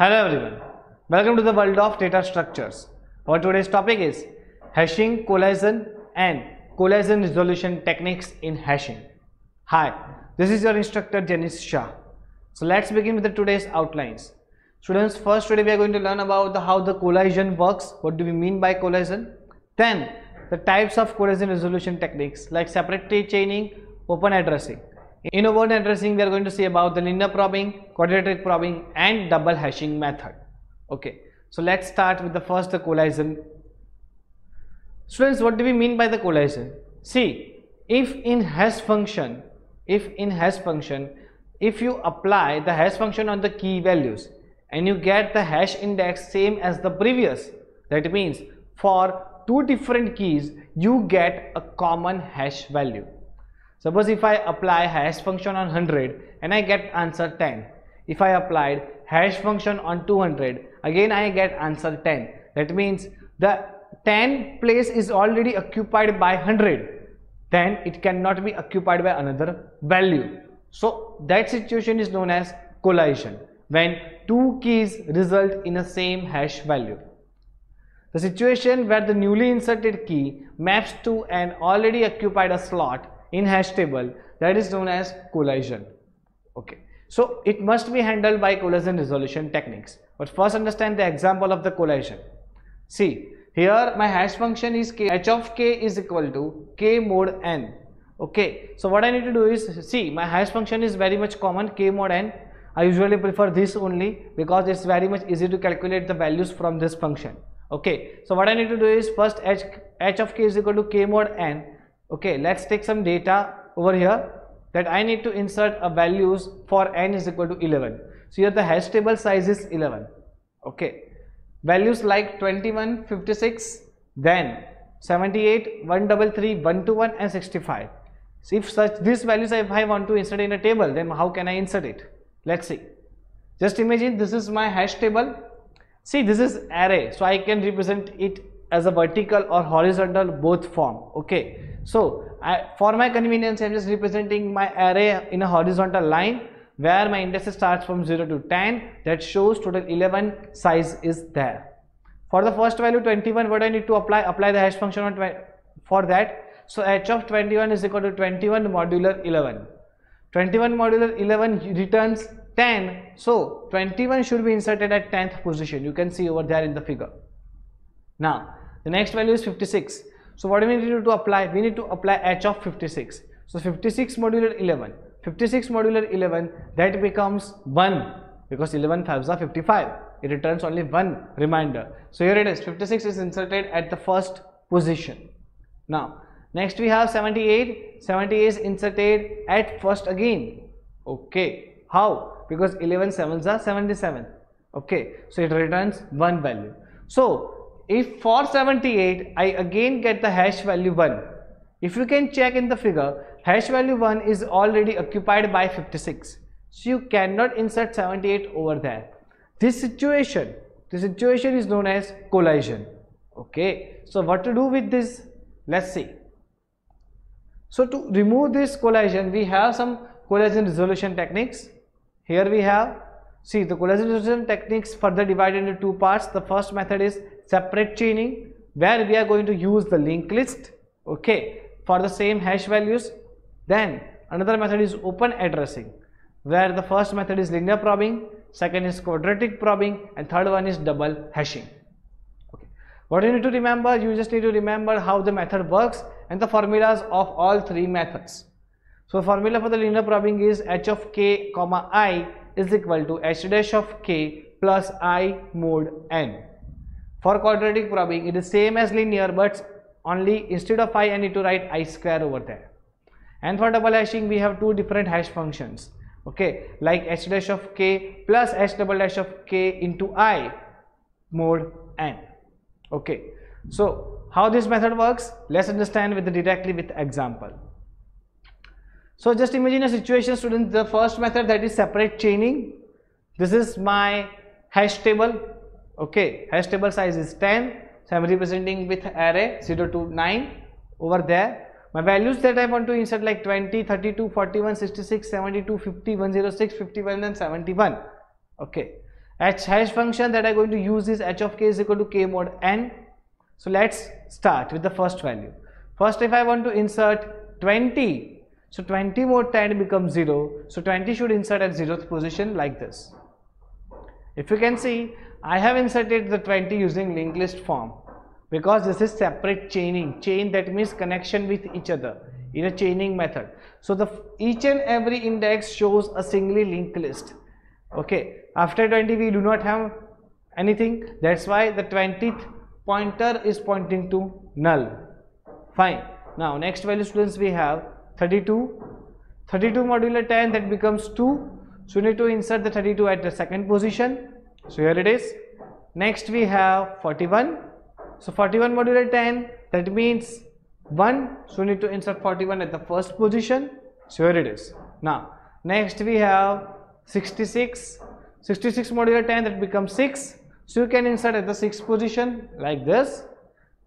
Hello everyone, welcome to the world of data structures. Our today's topic is hashing, collision and collision resolution techniques in hashing. Hi, this is your instructor Janice Shah. So let's begin with today's outlines. Students, first today we are going to learn about how the collision works. What do we mean by collision? Then the types of collision resolution techniques like separate tree chaining, open addressing. In open addressing, we are going to see about the linear probing, quadratic probing and double hashing method. Okay, so let's start with the first, the collision. Students, what do we mean by the collision? See, if in hash function, if you apply the hash function on the key values and you get the hash index same as the previous, that means for two different keys you get a common hash value. Suppose if I apply hash function on 100 and I get answer 10. If I applied hash function on 200, again I get answer 10. That means the 10 place is already occupied by 100. Then it cannot be occupied by another value. So that situation is known as collision, when two keys result in a same hash value. The situation where the newly inserted key maps to an already occupied slot in hash table, that is known as collision. Okay, so it must be handled by collision resolution techniques. But first understand the example of the collision. See, here my hash function is k, h of k is equal to k mod n. Okay, so what I need to do is, see, my hash function is very much common, k mod n. I usually prefer this only because it's very much easy to calculate the values from this function. Okay, so what I need to do is, first h of k is equal to k mod n. Okay, let's take some data over here that I need to insert a values for n is equal to 11. So here the hash table size is 11. Okay, values like 21, 56, then 78, 133, 121 and 65. So if such these values if I want to insert in a table, then how can I insert it? Let's see. Just imagine this is my hash table. See, this is array, so I can represent it as a vertical or horizontal both form. Okay, so for my convenience I am just representing my array in a horizontal line where my index starts from 0 to 10. That shows total 11 size is there. For the first value 21, what I need to apply the hash function on for that. So h of 21 is equal to 21 modular 11. 21 modular 11 returns 10. So 21 should be inserted at 10th position. You can see over there in the figure. Now the next value is 56. So what do we need to apply? We need to apply h of 56. So 56 modular 11. 56 modular 11, that becomes 1 because 11 5s are 55. It returns only one remainder. So here it is, 56 is inserted at the first position. Now next we have 78. 78 is inserted at first again. Okay, how? Because 11 7s are 77. Okay, so it returns one value. So if for 78 I again get the hash value 1, if you can check in the figure, hash value 1 is already occupied by 56. So you cannot insert 78 over there. This situation is known as collision. Okay, so what to do with this? Let's see. So to remove this collision, we have some collision resolution techniques. Here we have, see, the collision resolution techniques further divided into two parts. The first method is separate chaining, where we are going to use the linked list, okay, for the same hash values. Then another method is open addressing, where the first method is linear probing, second is quadratic probing and third one is double hashing. Okay, what you need to remember, you just need to remember how the method works and the formulas of all three methods. So formula for the linear probing is h of k comma I is equal to h dash of k plus I mod n. For quadratic probing, it is same as linear, but only instead of I need to write I square over there. And for double hashing, we have two different hash functions. Okay, like h dash of k plus h double dash of k into I mod n. Okay, so how this method works? Let's understand directly with example. So just imagine a situation, students. The first method, that is separate chaining. This is my hash table. Okay, hash table size is 10. So I am representing with array 0 to 9 over there. My values that I want to insert like 20, 32, 41, 66, 72, 50, 106, 51 and 71. Okay, hash function that I'm going to use is h of k is equal to k mod n. So let's start with the first value. First, if I want to insert 20, so 20 mod 10 becomes 0. So 20 should insert at 0th position like this. If you can see, I have inserted the 20 using linked list form because this is separate chaining. Chain, that means connection with each other in a chaining method. So each and every index shows a singly linked list. Okay, after 20 we do not have anything, that's why the 20th pointer is pointing to null. Fine. Now next value, students, we have 32 modulo 10, that becomes 2. So we need to insert the 32 at the second position. So here it is. Next we have 41. So 41 modulo 10, that means 1. So we need to insert 41 at the first position. So here it is. Now next we have 66 modulo 10, that becomes 6. So you can insert at the 6th position like this.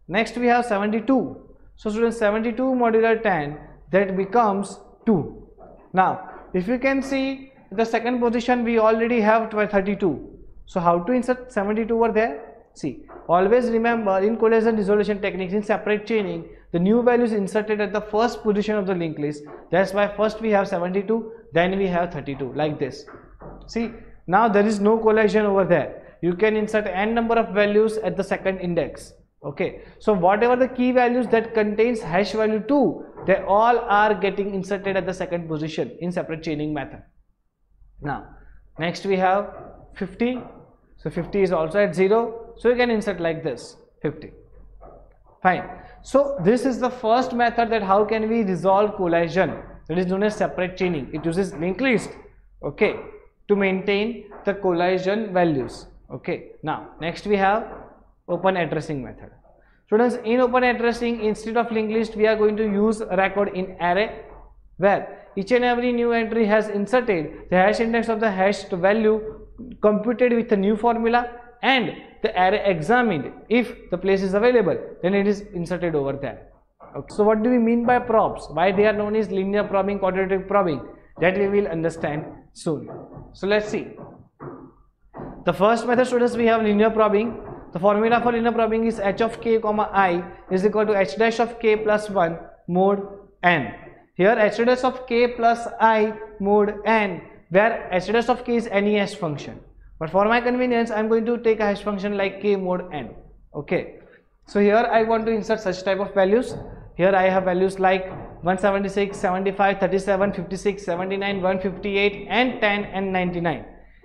Next we have 72. So students, 72 modulo 10, that becomes 2. Now if you can see the second position, we already have 32. So how to insert 72 over there? See, always remember, in collision resolution techniques, in separate chaining, the new value is inserted at the first position of the linked list. That's why first we have 72, then we have 32 like this. See, now there is no collision over there. You can insert n number of values at the second index. Okay, so whatever the key values that contains hash value 2, they all are getting inserted at the second position in separate chaining method. Now next we have 50. So 50 is also at 0. So you can insert like this, 50. Fine. So this is the first method, that how can we resolve collision, that is known as separate chaining. It uses linked list, okay, to maintain the collision values. Okay. Now next we have open addressing method. Students, in open addressing, instead of linked list, we are going to use a record in array, where each and every new entry has inserted the hash index of the hashed value computed with a new formula, and the array examined. If the place is available, then it is inserted over there. Okay. So what do we mean by probes? Why they are known as linear probing, quadratic probing? That we will understand soon. So let's see. The first method, students, we have linear probing. The formula for linear probing is h of k comma I is equal to h dash of k plus 1 mod n. Here h dash of k plus I mod n, where h dash of k is any hash function. But for my convenience, I am going to take a hash function like k mod n. Okay. So here I want to insert such type of values. Here I have values like 176, 75, 37, 56, 79, 158 and 10 and 99.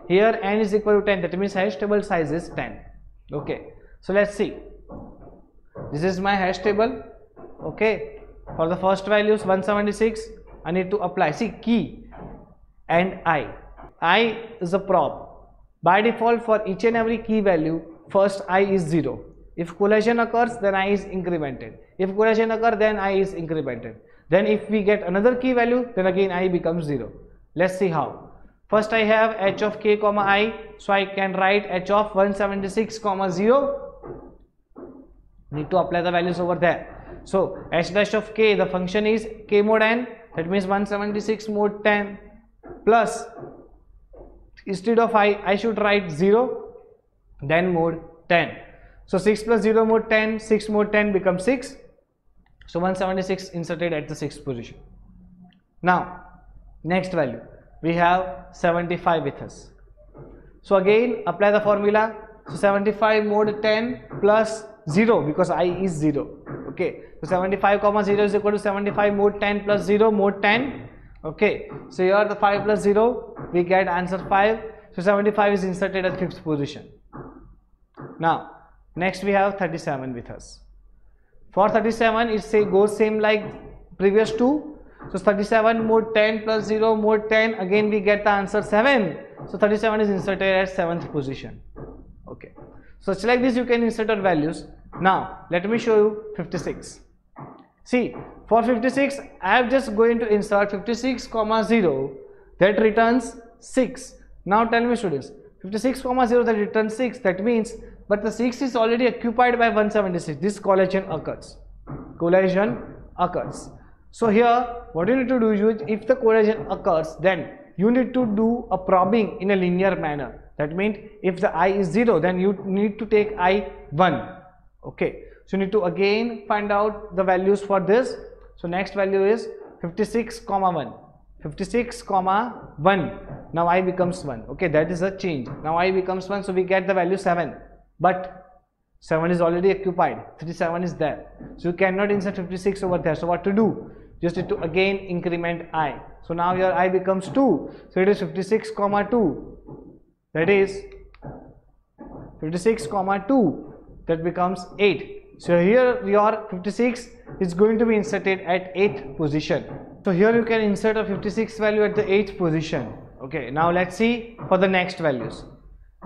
Here n is equal to 10, that means hash table size is 10. Okay. So let's see. This is my hash table. Okay. For the first values 176, I need to apply, see, key and I is a probe. By default, for each and every key value, first I is 0. If collision occurs, then I is incremented. If collision occurs, then I is incremented. Then if we get another key value, then again I becomes 0. Let's see how. First I have h of k comma I, so I can write h of 176 comma 0. Need to apply the values over there. So h dash of k, the function is k mod n, that means 176 mod 10 plus, instead of I should write 0, then mod 10. So 6 plus 0 mod 10, 6 mod 10 becomes 6. So 176 inserted at the 6th position. Now next value, we have 75 with us. So again apply the formula. So 75 mod 10 plus 0, because I is 0. Okay. So 75 comma 0 is equal to 75 mod 10 plus 0 mod 10. Okay. So here the 5 plus 0, we get answer 5. So 75 is inserted at 5th position. Now next we have 37 with us. For 37, it goes same like previous two. So 37 mod 10 plus 0 mod 10, again we get the answer 7. So 37 is inserted at 7th position. Okay. So such like this you can insert our values. Now let me show you 56. See, for 56 I am just going to insert 56 comma 0, that returns 6. Now tell me, students, 56 comma 0 that returns 6, that means, but the 6 is already occupied by 176. This collision occurs. Collision occurs. So here what you need to do is, if the collision occurs, then you need to do a probing in a linear manner. That means if the I is 0, then you need to take I 1. Okay, so you need to again find out the values for this. So next value is 56 comma 1. 56 comma 1. Now I becomes 1. Okay, that is a change. Now I becomes 1, so we get the value 7. But 7 is already occupied. 37 is there. So you cannot insert 56 over there. So what to do? Just need to again increment I. So now your I becomes 2. So it is 56 comma 2. That is 56 comma 2. That becomes 8. So here your 56 is going to be inserted at 8th position. So here you can insert a 56 value at the 8th position. Okay, now let's see for the next values.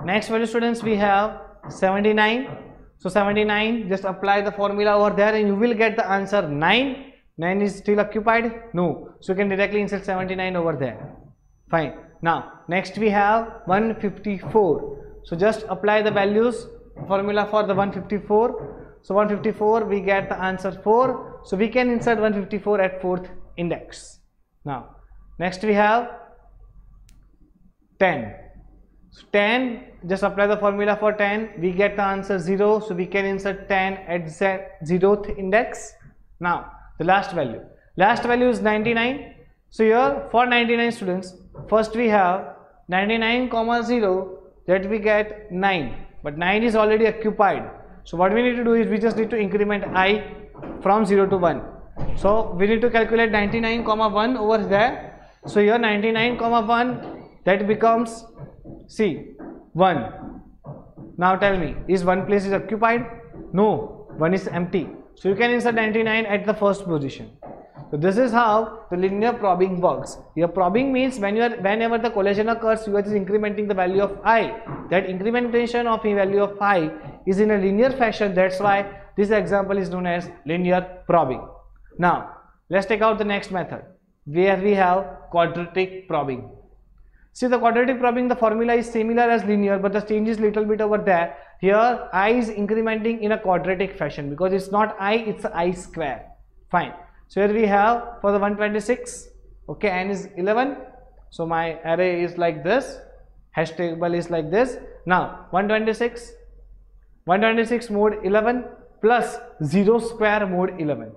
Next value, students, we have 79. So 79, just apply the formula over there and you will get the answer 9. 9 is still occupied? No. So you can directly insert 79 over there. Fine. Now next we have 154. So just apply the values, formula for the 154. So 154, we get the answer 4. So we can insert 154 at 4th index. Now next we have 10. So 10, just apply the formula for 10. We get the answer 0. So we can insert 10 at 0th index. Now the last value. Last value is 99. So here for 99 students, first we have 99 comma 0, that we get 9. But 9 is already occupied. So what we need to do is we just need to increment I from 0 to 1. So we need to calculate 99 comma 1 over there. So here 99 comma 1, that becomes, see, 1. Now tell me, is one place is occupied? No, 1 is empty. So you can insert 99 at the first position. So this is how the linear probing works. Your probing means whenever the collision occurs, you are just incrementing the value of I. That incrementation of a value of I is in a linear fashion. That's why this example is known as linear probing. Now let's take out the next method where we have quadratic probing. See, the quadratic probing, the formula is similar as linear, but the change is little bit over there. Here I is incrementing in a quadratic fashion because it's not I, it's I square. Fine. So here we have for the 126, okay, n is 11. So my array is like this, hash table is like this. Now 126 mode 11 plus 0 square mode 11.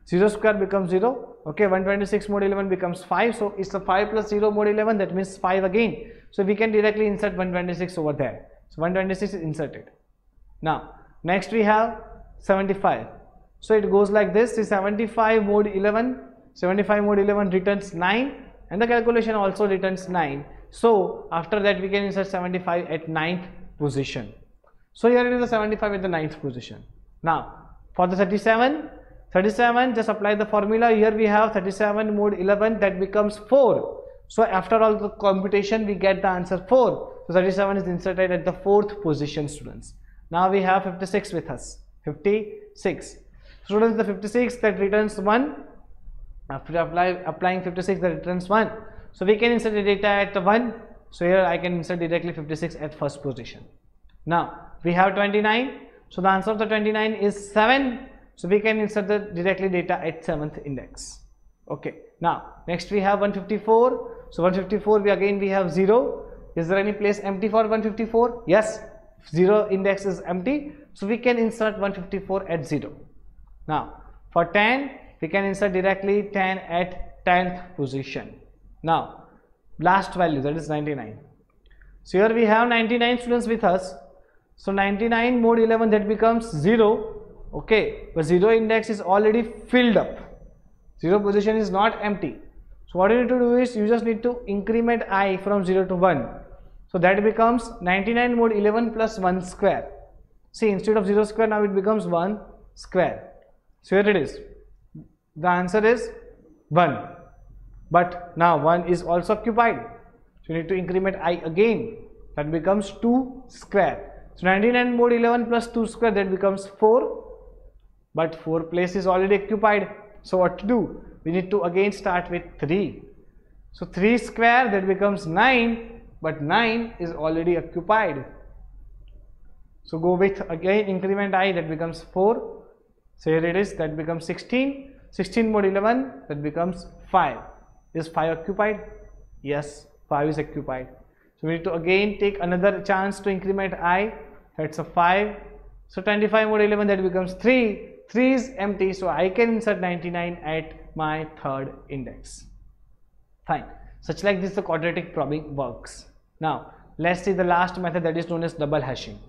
0 square becomes 0. Okay, 126 mode 11 becomes 5. So it's a 5 plus 0 mode 11, that means 5 again. So we can directly insert 126 over there. So 126 is inserted. Now next we have 75. So it goes like this. See, 75 mode 11. 75 mode 11 returns 9 and the calculation also returns 9. So after that we can insert 75 at 9th position. So here it is the 75 at the 9th position. Now for the 37, just apply the formula. Here we have 37 mode 11, that becomes 4. So after all the computation we get the answer 4. So 37 is inserted at the 4th position, students. Now we have 56 with us. 56. Students, the 56 that returns 1. After applying 56, that returns 1. So we can insert the data at 1. So here I can insert directly 56 at first position. Now we have 29. So the answer of the 29 is 7. So we can insert the directly data at 7th index. Okay. Now next we have 154. So 154 we have 0. Is there any place empty for 154? Yes. 0 index is empty. So we can insert 154 at 0. Now for 10 we can insert directly 10 at 10th position. Now last value, that is 99. So here we have 99 students with us. So 99 mode 11, that becomes 0. Okay, but 0 index is already filled up. 0 position is not empty. So what you need to do is you just need to increment I from 0 to 1. So that becomes 99 mode 11 plus 1 square. See, instead of 0 square now it becomes 1 square. So here it is. The answer is 1. But now 1 is also occupied. So you need to increment I again. That becomes 2 square. So 99 mode 11 plus 2 square, that becomes 4. But 4 place is already occupied. So what to do? We need to again start with 3. So 3 square, that becomes 9. But 9 is already occupied. So go with again increment I, that becomes 4. So here it is, that becomes 16. 16 mode 11, that becomes 5. Is 5 occupied? Yes. 5 is occupied. So we need to again take another chance to increment I. That's a 5. So 25 more 11, that becomes 3. 3 is empty, so I can insert 99 at my third index. Fine. Such like this the quadratic probing works. Now let's see the last method, that is known as double hashing.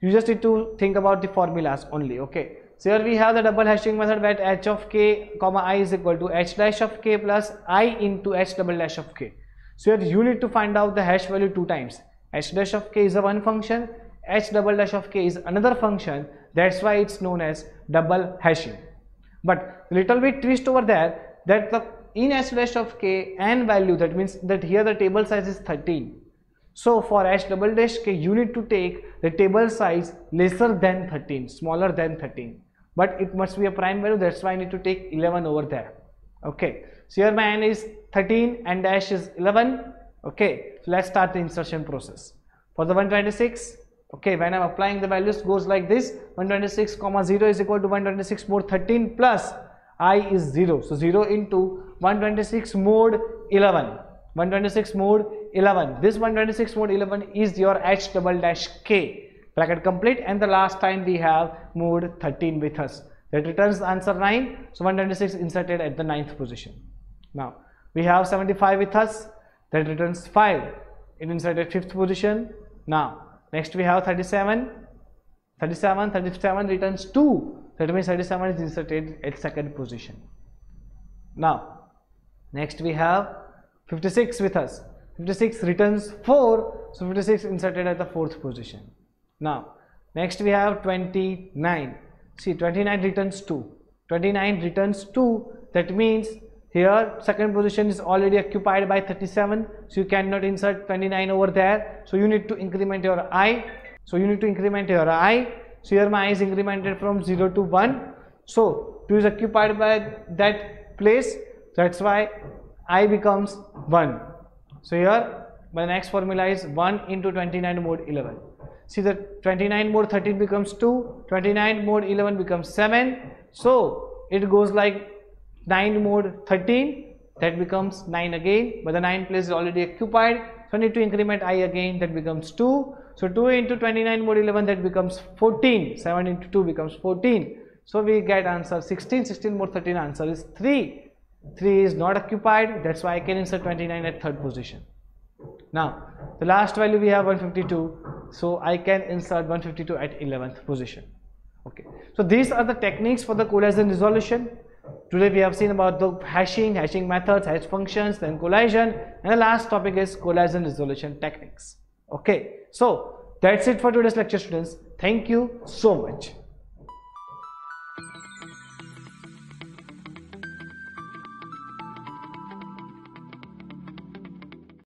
You just need to think about the formulas only. Okay. So here we have the double hashing method where h of k comma I is equal to h dash of k plus I into h double dash of k. So here you need to find out the hash value 2 times. H dash of k is a one function, h double dash of k is another function. That's why it's known as double hashing. But little bit twist over there, that the in h dash of k n value, that means that here the table size is 13. So for h double dash k you need to take the table size lesser than 13, smaller than 13. But it must be a prime value, that's why I need to take 11 over there. Okay. So here my n is 13 and dash is 11. Okay. So let's start the insertion process. For the 126, okay, when I'm applying the values goes like this. 126 comma 0 is equal to 126 mod 13 plus I is 0. So 0 into 126 mod 11. 126 mod 11. This 126 mod 11 is your h double dash k. Bracket complete, and the last time we have mod 13 with us. That returns the answer 9. So 126 inserted at the 9th position. Now we have 75 with us. That returns 5. It inserted 5th position. Now next we have 37. 37 returns 2. That means 37 is inserted at 2nd position. Now next we have 56 with us. 56 returns 4. So 56 inserted at the 4th position. Now next we have 29. See, 29 returns 2. 29 returns 2. That means here 2nd position is already occupied by 37. So you cannot insert 29 over there. So you need to increment your I. So here my I is incremented from 0 to 1. So 2 is occupied by that place. That's why I becomes 1. So here my next formula is 1 into 29 mod 11. See, that 29 mod 13 becomes 2, 29 mod 11 becomes 7. So it goes like 9 mod 13, that becomes 9 again, but the 9 place is already occupied. So I need to increment I again, that becomes 2. So 2 into 29 mod 11, that becomes 14. 7 into 2 becomes 14. So we get answer 16. 16 mod 13, answer is 3. 3 is not occupied, that's why I can insert 29 at 3rd position. Now the last value we have 152, so I can insert 152 at 11th position. Okay, so these are the techniques for the collision resolution. Today we have seen about the hashing methods, hash functions, then collision, and the last topic is collision resolution techniques. Okay, so that's it for today's lecture, students. Thank you so much.